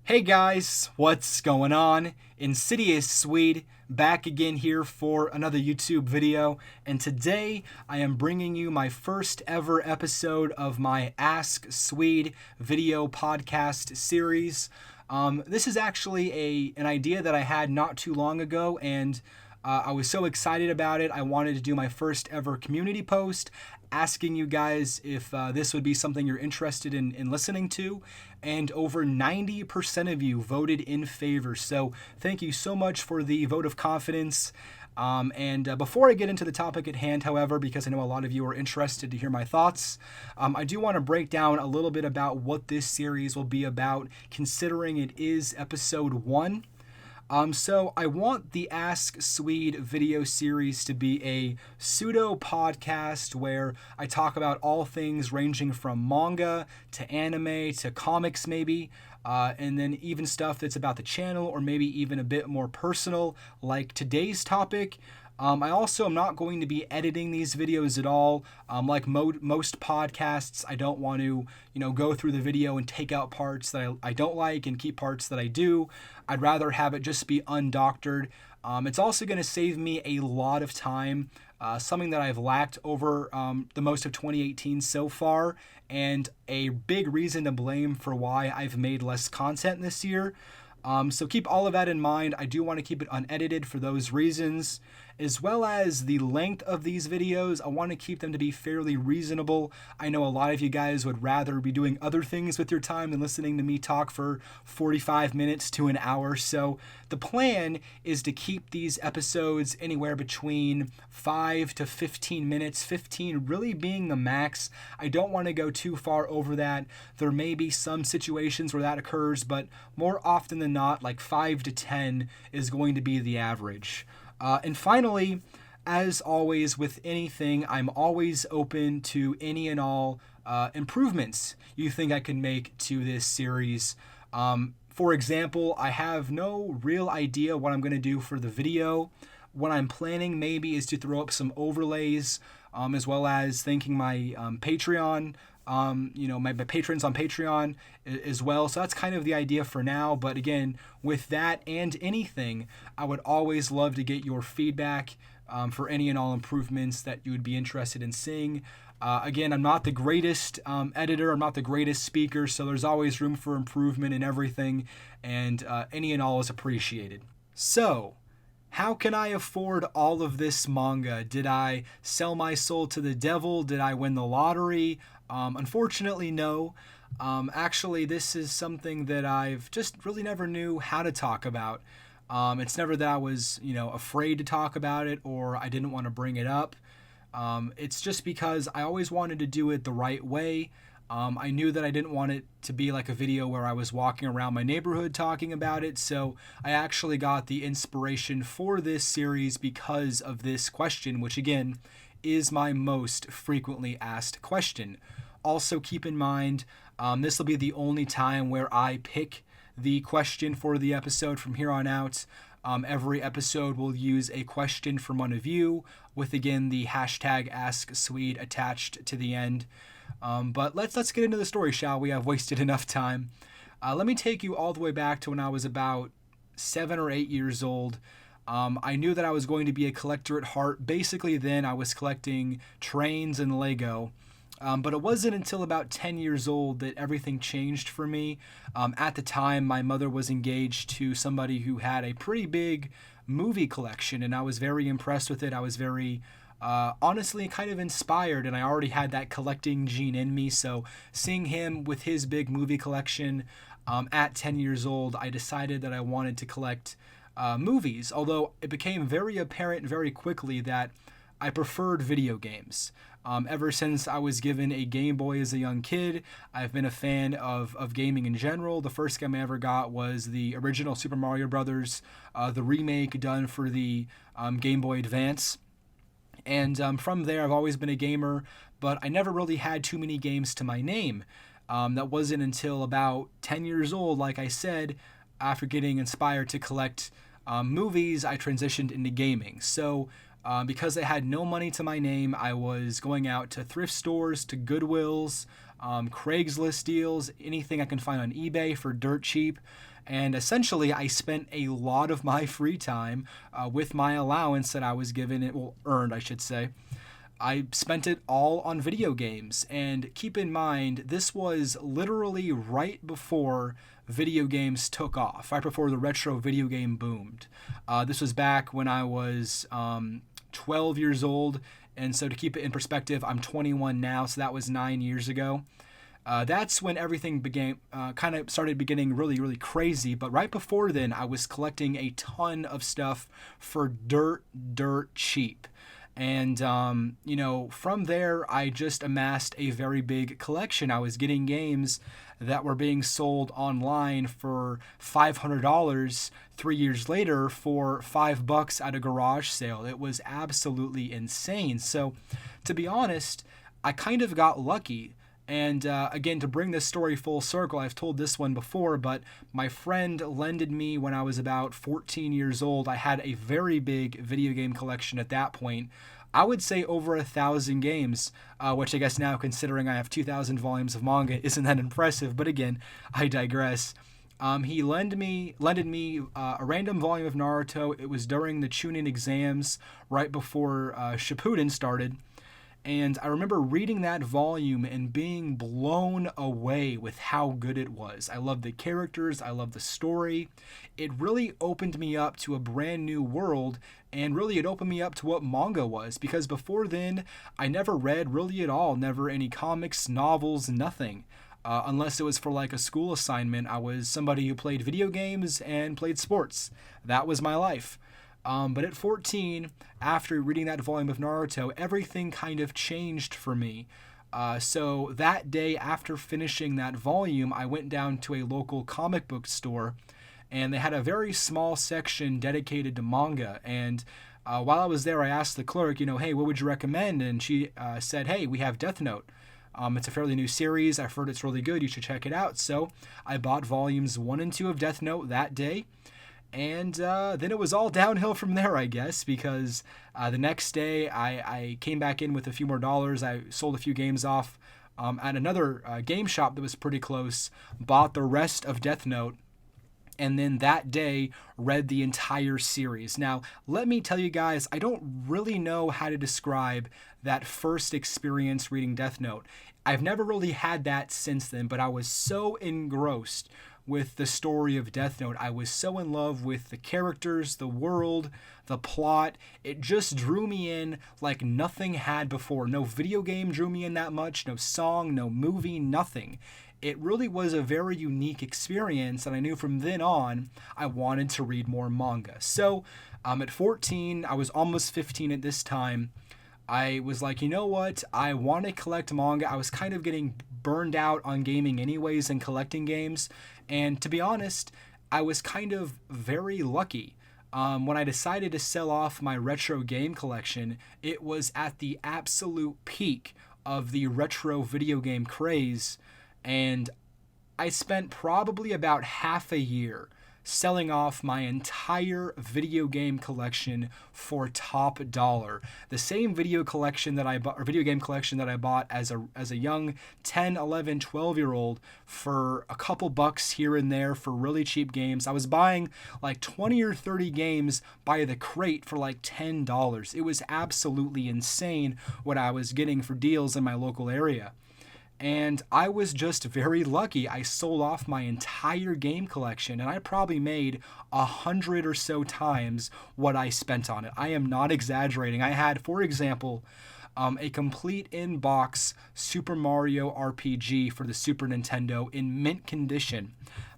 Hey guys, what's going on? InsidiousSwede back again here for another YouTube video, and today I am bringing you my first ever episode of my Ask Swede video podcast series. This is actually an idea that I had not too long ago, and I was so excited about it. I wanted to do my first ever community post asking you guys if this would be something you're interested in listening to, and over 90% of you voted in favor. So thank you so much for the vote of confidence. And before I get into the topic at hand, however, because I know a lot of you are interested to hear my thoughts, I do want to break down a little bit about what this series will be about, considering it is episode 1. So I want the Ask Swede video series to be a pseudo podcast where I talk about all things ranging from manga to anime to comics maybe, and then even stuff that's about the channel or maybe even a bit more personal like today's topic. I also am not going to be editing these videos at all. Like most podcasts, I don't want to, go through the video and take out parts that I don't like and keep parts that I do. I'd rather have it just be undoctored. It's also going to save me a lot of time, something that I've lacked over the most of 2018 so far, and a big reason to blame for why I've made less content this year. So keep all of that in mind. I do want to keep it unedited for those reasons, as well as the length of these videos. I want to keep them to be fairly reasonable. I know a lot of you guys would rather be doing other things with your time than listening to me talk for 45 minutes to an hour. So the plan is to keep these episodes anywhere between 5 to 15 minutes, 15 really being the max. I don't want to go too far over that. There may be some situations where that occurs, but more often than not, like 5 to 10 is going to be the average. And finally, as always with anything, I'm always open to any and all improvements you think I can make to this series. For example, I have no real idea what I'm going to do for the video. What I'm planning maybe is to throw up some overlays, as well as thanking my Patreon, my patrons on Patreon as well. So that's kind of the idea for now. But again, with that and anything, I would always love to get your feedback for any and all improvements that you would be interested in seeing. Again, I'm not the greatest editor. I'm not the greatest speaker. So there's always room for improvement in everything. And any and all is appreciated. So, how can I afford all of this manga? Did I sell my soul to the devil? Did I win the lottery? Unfortunately, no. Actually, this is something that I've just really never knew how to talk about. It's never that I was, afraid to talk about it or I didn't want to bring it up. It's just because I always wanted to do it the right way. I knew that I didn't want it to be like a video where I was walking around my neighborhood talking about it, so I actually got the inspiration for this series because of this question, which again is my most frequently asked question. Also keep in mind, this will be the only time where I pick the question for the episode from here on out. Every episode will use a question from one of you with, again, the hashtag AskSwede attached to the end. But let's get into the story, shall we? I've wasted enough time. Let me take you all the way back to when I was about 7 or 8 years old. I knew that I was going to be a collector at heart. Basically, then I was collecting trains and Lego. But it wasn't until about 10 years old that everything changed for me. At the time, my mother was engaged to somebody who had a pretty big movie collection, and I was very impressed with it. I was very honestly kind of inspired, and I already had that collecting gene in me. So seeing him with his big movie collection at 10 years old, I decided that I wanted to collect movies, although it became very apparent very quickly that I preferred video games. Ever since I was given a Game Boy as a young kid, I've been a fan of gaming in general. The first game I ever got was the original Super Mario Brothers, the remake done for the Game Boy Advance. And from there, I've always been a gamer, but I never really had too many games to my name. That wasn't until about 10 years old, like I said, after getting inspired to collect movies, I transitioned into gaming. So because I had no money to my name, I was going out to thrift stores, to Goodwills, Craigslist deals, anything I can find on eBay for dirt cheap. And essentially, I spent a lot of my free time with my allowance that I was given, well, earned, I should say. I spent it all on video games. And keep in mind, this was literally right before video games took off, right before the retro video game boomed. This was back when I was 12 years old. And so to keep it in perspective, I'm 21 now, so that was 9 years ago. That's when everything began, kind of started getting really, really crazy. But right before then, I was collecting a ton of stuff for dirt cheap. And, from there, I just amassed a very big collection. I was getting games that were being sold online for $500 3 years later for $5 at a garage sale. It was absolutely insane. So, to be honest, I kind of got lucky. And again, to bring this story full circle, I've told this one before, but my friend lended me when I was about 14 years old. I had a very big video game collection at that point. I would say over 1,000 games, which I guess now, considering I have 2,000 volumes of manga, isn't that impressive. But again, I digress. He lended me a random volume of Naruto. It was during the Chunin exams right before Shippuden started. And I remember reading that volume and being blown away with how good it was. I loved the characters. I loved the story. It really opened me up to a brand new world, and really it opened me up to what manga was, because before then, I never read really at all. Never any comics, novels, nothing. Unless it was for like a school assignment. I was somebody who played video games and played sports. That was my life. But at 14, after reading that volume of Naruto, everything kind of changed for me. So that day, after finishing that volume, I went down to a local comic book store, and they had a very small section dedicated to manga. And while I was there, I asked the clerk, hey, what would you recommend? And she said, hey, we have Death Note. It's a fairly new series. I've heard it's really good. You should check it out. So I bought volumes 1 and 2 of Death Note that day. And then it was all downhill from there, I guess, because the next day I came back in with a few more dollars. I sold a few games off at another game shop that was pretty close, bought the rest of Death Note, and then that day read the entire series. Now, let me tell you guys, I don't really know how to describe that first experience reading Death Note. I've never really had that since then, but I was so engrossed with the story of Death Note. I was so in love with the characters, the world, the plot. It just drew me in like nothing had before. No video game drew me in that much, no song, no movie, nothing. It really was a very unique experience, and I knew from then on I wanted to read more manga. So at 14, I was almost 15 at this time, I was like, you know what? I want to collect manga. I was kind of getting burned out on gaming anyways and collecting games. And to be honest, I was kind of very lucky. When I decided to sell off my retro game collection, it was at the absolute peak of the retro video game craze. And I spent probably about half a year selling off my entire video game collection for top dollar. The same video collection that I bought, or video game collection that I bought as a young 10, 11, 12-year-old for a couple bucks here and there for really cheap games. I was buying like 20 or 30 games by the crate for like $10. It was absolutely insane what I was getting for deals in my local area. And I was just very lucky. I sold off my entire game collection, and I probably made 100 or so times what I spent on it. I am not exaggerating. I had, for example, a complete in-box Super Mario RPG for the Super Nintendo in mint condition.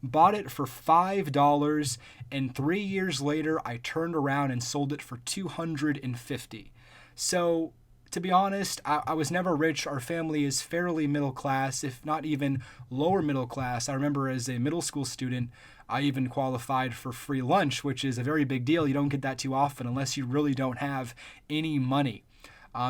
Bought it for $5, and 3 years later, I turned around and sold it for $250. So, to be honest, I was never rich. Our family is fairly middle class, if not even lower middle class. I remember as a middle school student, I even qualified for free lunch, which is a very big deal. You don't get that too often unless you really don't have any money.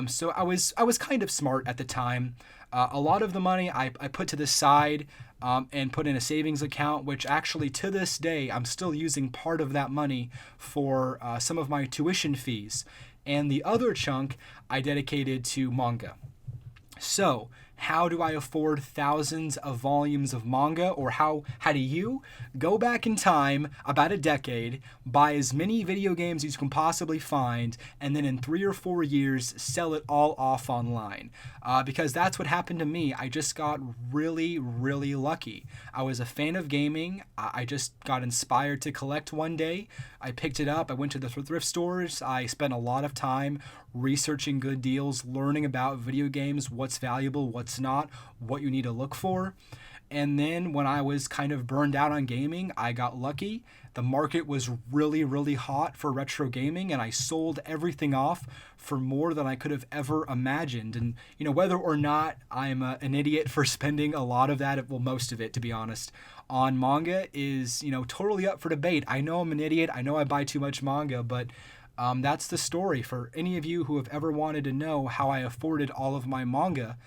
So I was kind of smart at the time. A lot of the money I put to the side and put in a savings account, which actually to this day, I'm still using part of that money for some of my tuition fees. And the other chunk I dedicated to manga. So, How do I afford thousands of volumes of manga? Or how do you go back in time about a decade, buy as many video games as you can possibly find, and then in 3 or 4 years sell it all off online? Because that's what happened to me. I just got really, really lucky. I was a fan of gaming. I just got inspired to collect one day. I picked it up. I went to the thrift stores. I spent a lot of time researching good deals, learning about video games, what's valuable, what's not, what you need to look for. And then when I was kind of burned out on gaming, I got lucky. The market was really, really hot for retro gaming, and I sold everything off for more than I could have ever imagined. And, whether or not I'm an idiot for spending a lot of that, well, most of it, to be honest, on manga is, totally up for debate. I know I'm an idiot. I know I buy too much manga, but that's the story. For any of you who have ever wanted to know how I afforded all of my manga,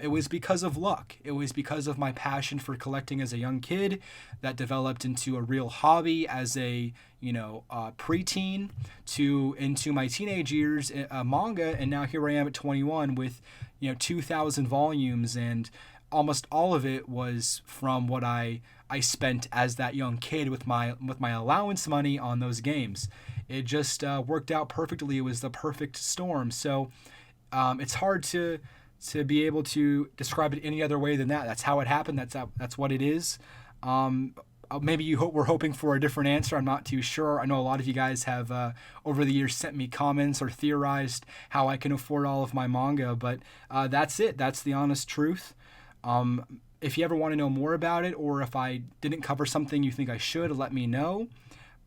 it was because of luck. It was because of my passion for collecting as a young kid that developed into a real hobby as a preteen into my teenage years, manga, and now here I am at 21 with 2,000 volumes, and almost all of it was from what I spent as that young kid with my allowance money on those games. It just worked out perfectly. It was the perfect storm. So it's hard to be able to describe it any other way than that. That's how it happened. That's what it is. Maybe you we're hoping for a different answer. I'm not too sure. I know a lot of you guys have over the years sent me comments or theorized how I can afford all of my manga, but that's it. That's the honest truth. If you ever want to know more about it, or if I didn't cover something you think I should, let me know.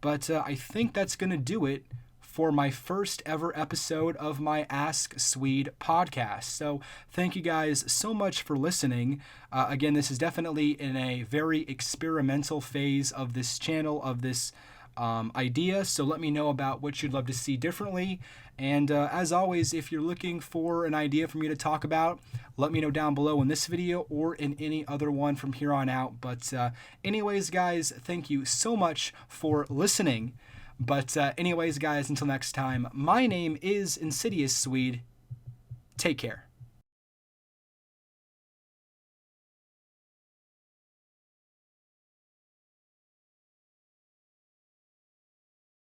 But I think that's going to do it for my first ever episode of my Ask Swede podcast. So thank you guys so much for listening. Again, this is definitely in a very experimental phase of this channel, of this idea. So let me know about what you'd love to see differently. And as always, if you're looking for an idea for me to talk about, let me know down below in this video or in any other one from here on out. But anyways, guys, thank you so much for listening. But anyways, guys, until next time, my name is InsidiousSwede. Take care.